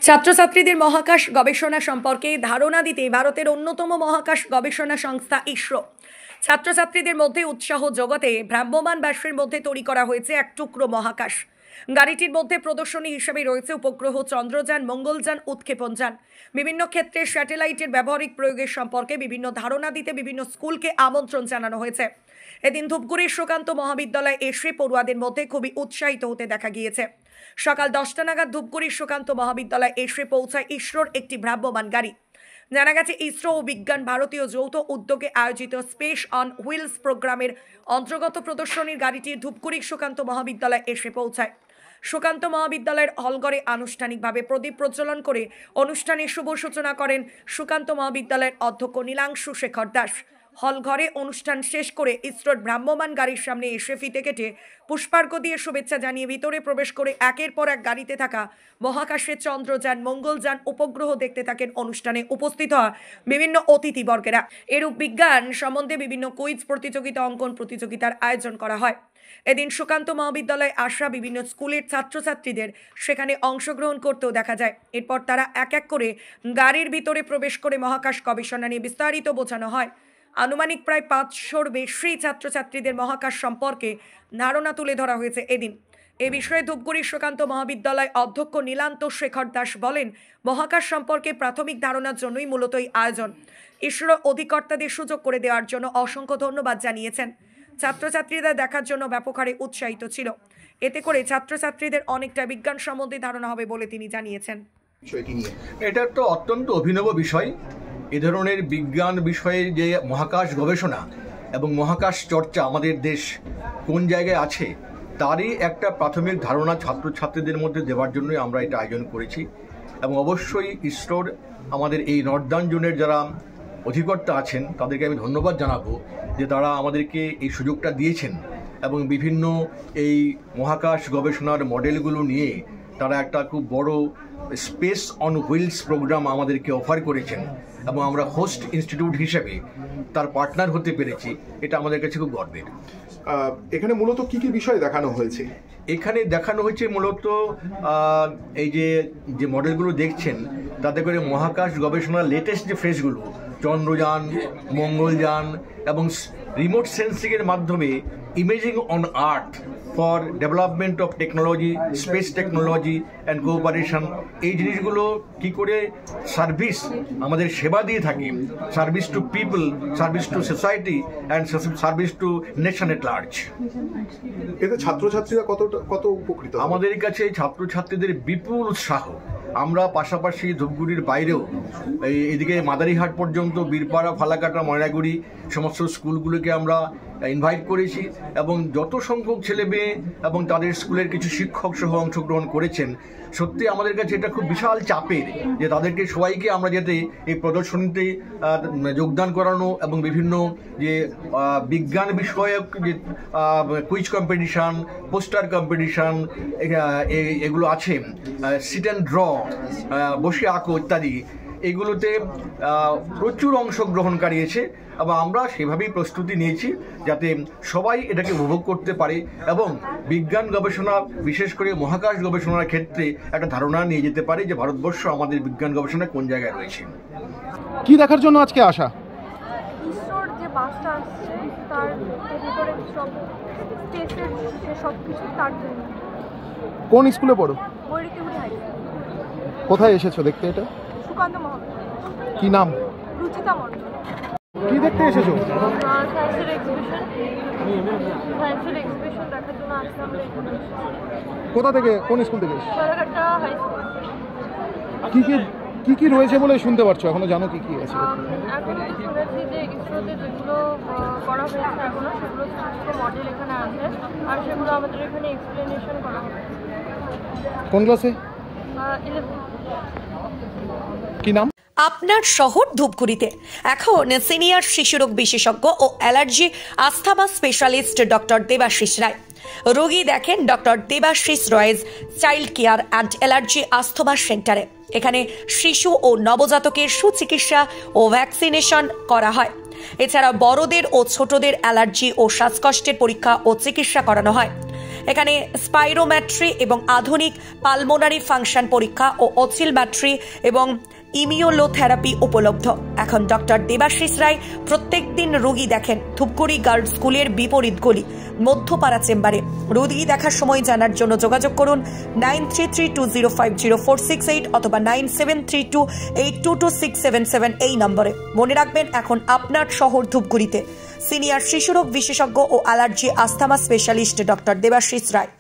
ছাত্রছাত্রীদের মহাকাশ গবেষণা সম্পর্কে ধারণা দিতে ভারতের অন্যতম মহাকাশ গবেষণা সংস্থা ইসরো ছাত্রছাত্রীদের মধ্যে উৎসাহ জোগাতে ভ্রাম্যমাণ বাসের মধ্যে তৈরি করা হয়েছে এক টুকরো মহাকাশ। গাড়িটির মধ্যে প্রদর্শনী হিসেবে রয়েছে উপগ্রহ, চন্দ্রযান, মঙ্গলযান, উৎক্ষেপণযান। বিভিন্ন ক্ষেত্রে স্যাটেলাইটের ব্যবহারিক প্রয়োগের সম্পর্কে বিভিন্ন ধারণা দিতে বিভিন্ন স্কুলকে আমন্ত্রণ জানানো হয়েছে। এদিন ধূপগুড়ির সুকান্ত মহাবিদ্যালয়ে এসে পড়ুয়াদের মধ্যে খুবই উৎসাহিত হতে দেখা গিয়েছে। সকাল 10টা নাগাদ ধূপগুড়ির সুকান্ত মহাবিদ্যালয়ে এসে পৌঁছায় ইসরোর একটি ভ্রাম্যমাণ গাড়ি। জানা গেছে, ইসরো ও বিজ্ঞান ভারতীয় যৌথ উদ্যোগে আয়োজিত স্পেস অন হুইলস প্রোগ্রামের অন্তর্গত প্রদর্শনীর গাড়িটি ধূপগুড়ির সুকান্ত মহাবিদ্যালয়ে এসে পৌঁছায়। সুকান্ত মহাবিদ্যালয়ের হলঘরে আনুষ্ঠানিকভাবে প্রদীপ প্রজ্বলন করে অনুষ্ঠানের শুভ সূচনা করেন সুকান্ত মহাবিদ্যালয়ের অধ্যক্ষ নীলাংশু শেখর দাস। হলঘরে অনুষ্ঠান শেষ করে ইসরোর ভ্রাম্যমাণ গাড়ির সামনে এসে ফিতে কেটে পুষ্পার্ঘ্য দিয়ে শুভেচ্ছা জানিয়ে ভিতরে প্রবেশ করে একের পর এক গাড়িতে থাকা মহাকাশে চন্দ্রযান, মঙ্গলযান, উপগ্রহ দেখতে থাকেন অনুষ্ঠানে উপস্থিত হওয়া বিভিন্ন অতিথিবর্গেরা। এরূপ বিজ্ঞান সম্বন্ধে বিভিন্ন কুইজ প্রতিযোগিতা, অঙ্কন প্রতিযোগিতার আয়োজন করা হয়। এদিন সুকান্ত মহাবিদ্যালয়ে আসা বিভিন্ন স্কুলের ছাত্রছাত্রীদের সেখানে অংশগ্রহণ করতেও দেখা যায়। এরপর তারা এক এক করে গাড়ির ভিতরে প্রবেশ করে মহাকাশ গবেষণা নিয়ে বিস্তারিত বোঝানো হয়। আনুমানিক প্রায় 500-র বেশি ছাত্রছাত্রীদের মহাকাশ সম্পর্কে ধারণা তুলে ধরা হয়েছে এদিন। এ বিষয়ে ধূপগুড়ির সুকান্ত মহাবিদ্যালয় অধ্যক্ষ নীলান্ত শেখর দাস বলেন, মহাকাশ সম্পর্কে প্রাথমিক ধারণার জন্যই মূলত এই আয়োজন। ইসরো অধিকর্তাদের সুযোগ করে দেওয়ার জন্য অসংখ্য ধন্যবাদ জানিয়েছেন। ছাত্রছাত্রীরা দেখার জন্য ব্যাপক হারে উৎসাহিত ছিল। এতে করে ছাত্রছাত্রীদের অনেকটা বিজ্ঞান সম্বন্ধে ধারণা হবে বলে তিনি জানিয়েছেন। এটা তো অত্যন্ত অভিনব বিষয়। এ ধরনের বিজ্ঞান বিষয়ে যে মহাকাশ গবেষণা এবং মহাকাশ চর্চা আমাদের দেশ কোন জায়গায় আছে তারই একটা প্রাথমিক ধারণা ছাত্রছাত্রীদের মধ্যে দেওয়ার জন্যই আমরা এটা আয়োজন করেছি। এবং অবশ্যই ইসরোর আমাদের এই নর্দার্ন জোনের যারা অধিকর্তা আছেন তাদেরকে আমি ধন্যবাদ জানাবো যে তারা আমাদেরকে এই সুযোগটা দিয়েছেন এবং বিভিন্ন এই মহাকাশ গবেষণার মডেলগুলো নিয়ে তারা একটা খুব বড় স্পেস অন হুইলস প্রোগ্রাম আমাদেরকে অফার করেছেন এবং আমরা হোস্ট ইনস্টিটিউট হিসেবে তার পার্টনার হতে পেরেছি। এটা আমাদের কাছে খুব গর্বের। এখানে মূলত কি কি বিষয় দেখানো হয়েছে? এখানে দেখানো হয়েছে মূলত এই যে মডেলগুলো দেখছেন তাতে করে মহাকাশ গবেষণার লেটেস্ট যে ফেজগুলো, চন্দ্রযান, মঙ্গলযান এবং রিমোট সেন্সিংয়ের মাধ্যমে imaging on earth for development of technology, space technology and cooperation, এই জিনিসগুলো কি করে সার্ভিস আমাদের সেবা দিয়ে থাকি, service to people, service to society and service to nation at large. এতে ছাত্রছাত্রীরা কত উপকৃত? আমাদের কাছে ছাত্রছাত্রীদের বিপুল উৎসাহ। আমরা পাশাপাশি ধূপগুড়ির বাইরেও এদিকে মাদারিহাট পর্যন্ত বীরপাড়া, ফালাকাটা, ময়নাগুড়ি সমস্ত স্কুলগুলোকে আমরা ইনভাইট করেছি এবং যত সংখ্যক ছেলে মেয়ে এবং তাদের স্কুলের কিছু শিক্ষক সহ অংশগ্রহণ করেছেন। সত্যি আমাদের কাছে এটা খুব বিশাল চাপের যে তাদেরকে সবাইকে আমরা যাতে এই প্রদর্শনীতে যোগদান করানো এবং বিভিন্ন যে বিজ্ঞান বিষয়ক যে কুইজ কম্পিটিশান, পোস্টার কম্পিটিশান এগুলো আছে, সিট অ্যান্ড ড্র, বসে আঁকো ইত্যাদি, এগুলোতে প্রচুর অংশগ্রহণকারী আছে এবং আমরা সেভাবেই প্রস্তুতি নিয়েছি যাতে সবাই এটাকে উপভোগ করতে পারে এবং বিজ্ঞান গবেষণা, বিশেষ করে মহাকাশ গবেষণার ক্ষেত্রে একটা ধারণা নিয়ে যেতে পারে যে ভারতবর্ষ আমাদের বিজ্ঞান গবেষণা কোন জায়গায় রয়েছে। কি দেখার জন্য আজকে আসা? ইসরোর যে বাসটা আসছে তার ভিতরে সব স্পেসের সব কিছু, তার জন্য। কোন স্কুলে পড়ো? বৈরিতিগুড়ি হাই স্কুল। কোথায় এসেছো দেখতে এটা? সুকান্ত মহাবিদ্যালয়। কি নাম? রুচিতা মণ্ডল। কি দেখতে এসেছো? সায়েন্সের এক্সিবিশন দেখার জন্য আসলে আমরা এখানে এসেছি। কোথা থেকে, কোন স্কুল থেকে? Falakata high school. কি কি রয়েছে বলে শুনতে পারছো? এখনো জানো কি কি আছে? এখনো শুনেছি যে ইসরোতে যেগুলো করা হয়েছে এখনো সেগুলো ছোটো মডেল এখানে আছে আর সেগুলো আমাদের এখানে এক্সপ্লেনেশন করা হবে। কোন ক্লাসে? 11। কি নাম? আপনার শহর ধূপগুড়িতে এখন সিনিয়র শিশুরোগ বিশেষজ্ঞ ও allergy asthma specialist doctor Debashis Roy. রোগী দেখেন doctor Debashis Roy's child care and allergy asthma সেন্টারে। এখানে শিশু ও নবজাতকের সুচিকিৎসা ও ভ্যাকসিনেশন করা হয়। এছাড়া বড়দের ও ছোটদের অ্যালার্জি ও শ্বাসকষ্টের পরীক্ষা ও চিকিৎসা করানো হয়। এখানে স্পাইরোম্যাট্রি এবং আধুনিক পালমোনারি ফাংশন পরীক্ষা ও অসিলম্যাট্রি এবং ইমিউলোথেরাপি উপলব্ধ। এখন ডক্টর দেবাশিস রায় প্রত্যেক দিন রোগী দেখেন ধূপগুড়ি গার্লস স্কুলের বিপরীত গলি মধ্যপাড়া চেম্বারে। রোগী দেখার সময় জানার জন্য যোগাযোগ করুন 9332050468 অথবা 9732822677 এই নম্বরে। মনে রাখবেন, এখন আপনার শহর ধূপগুড়িতে সিনিয়র শিশুরোগ বিশেষজ্ঞ ও allergy asthma specialist doctor Debashis রায়।